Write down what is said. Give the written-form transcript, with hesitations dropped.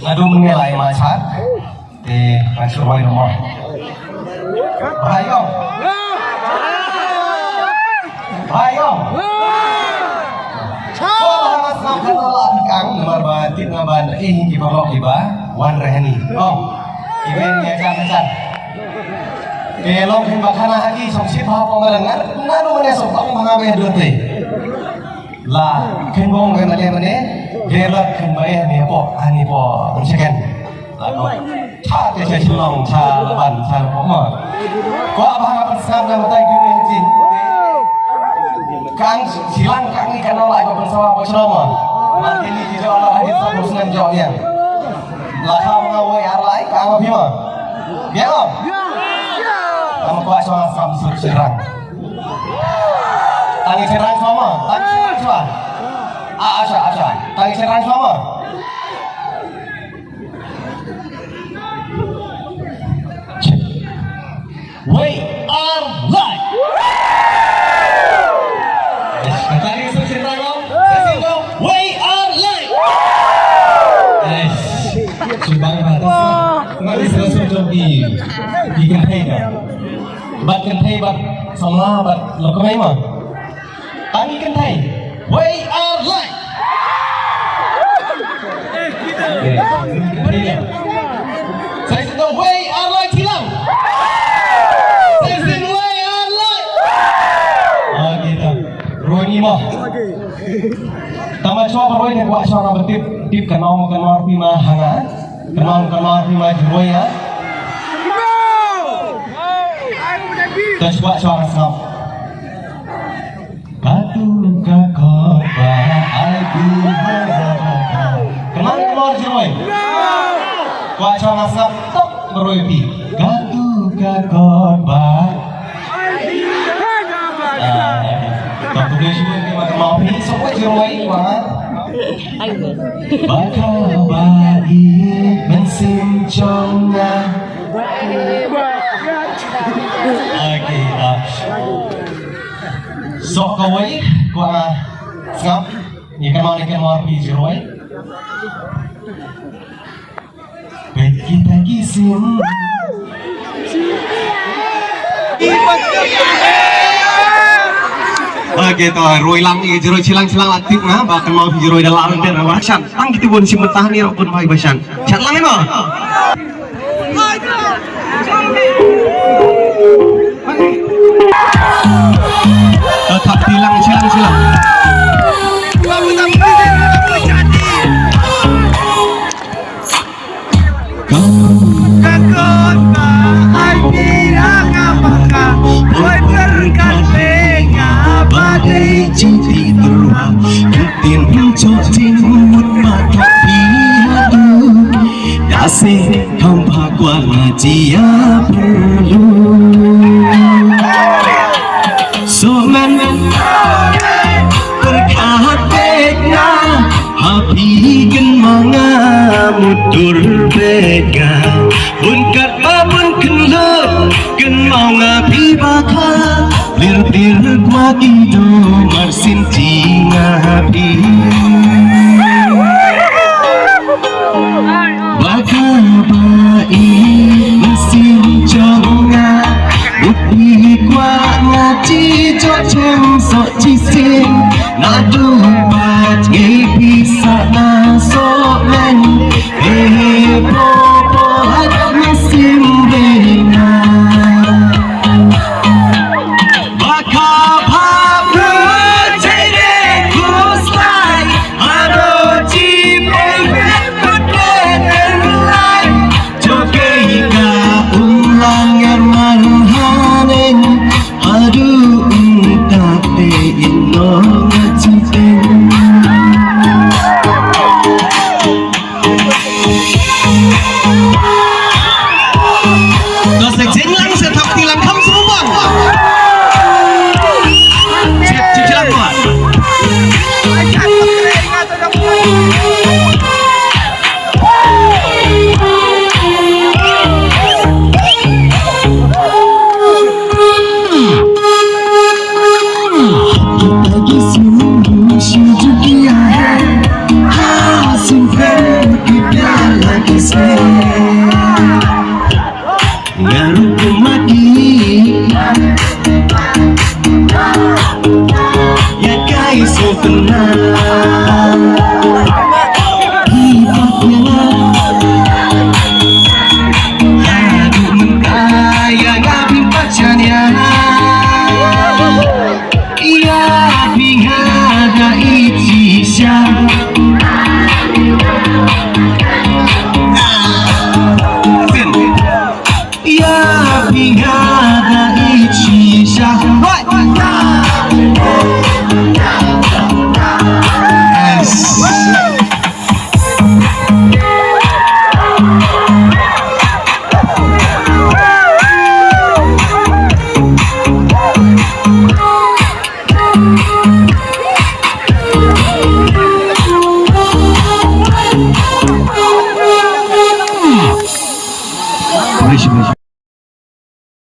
ngadu menilai macet di Surabaya rumah. Baik om. Baik om. Kalau sama kalau kang berbatin ngaban kibarok kiba wan rehani. Om. Iben ya jangan. Kalau bakana lagi songsit apa mendengar ngadu menesok aku mengambil dua teh. Lah kenbong kan ada mana? Gerak kenbaya ni po ani po second. Lalu cha te silong cha ban cha poma. Ko apa persam dan tai gini jin. Kang silang kang ni kan oleh ko bersama po selama. Nanti ni tidak Allah hadis sama sunan jawabnya. Lah kau ngawai arlai kang apa bima? Biar om. Kamu kuat sama Samsung serang. Tangi serang sama, tangi serang sama. Asya. Tangi serang sama. We are live. Tangi serang om. We are live. Subang batas. Nggak bisa jogi. Diganti dah. Bat kentai bat sama bat lokomai mah. Tangi kentai. We are live. Saya sedang we are live hilang. Saya sedang we are live. Ah gitu. Roni mah. Tamat coba perway ni buat suara bertip kenal pima hanga. Kenal pima jeroi ya. Terus buat suara snap. Batu kakoba aku berapa. Kenal jeroi. Buat suara snap tok beroi. Batu kakoba. Tak boleh juga ni macam mau ni semua jeroi banget. Bakal baik mensincongnya. Okay, sok kawai kuah ngap, ikan mau pergi jeroi. Bet kita kisim. Oke toh, roi lang ni jeroi cilang aktif na, bahkan mau pergi jeroi dalam dan bahasan. Tang kita pun si mentah ni pun baik bahasan. Cat lang ni mah. Tetap silang. Kasih hampa kuala dia perlu. Soman berkat bega, hapi kan manga mudur bega. Unkat babun kenlut, kan mau ngapi baka. Lir maki do marsin ngapi. Baka baik mesin jonga. Upi kwa ngaji joceng sok cising. Nadu bat ngepi sana sok men. Popohat mesin bena. Terima kasih.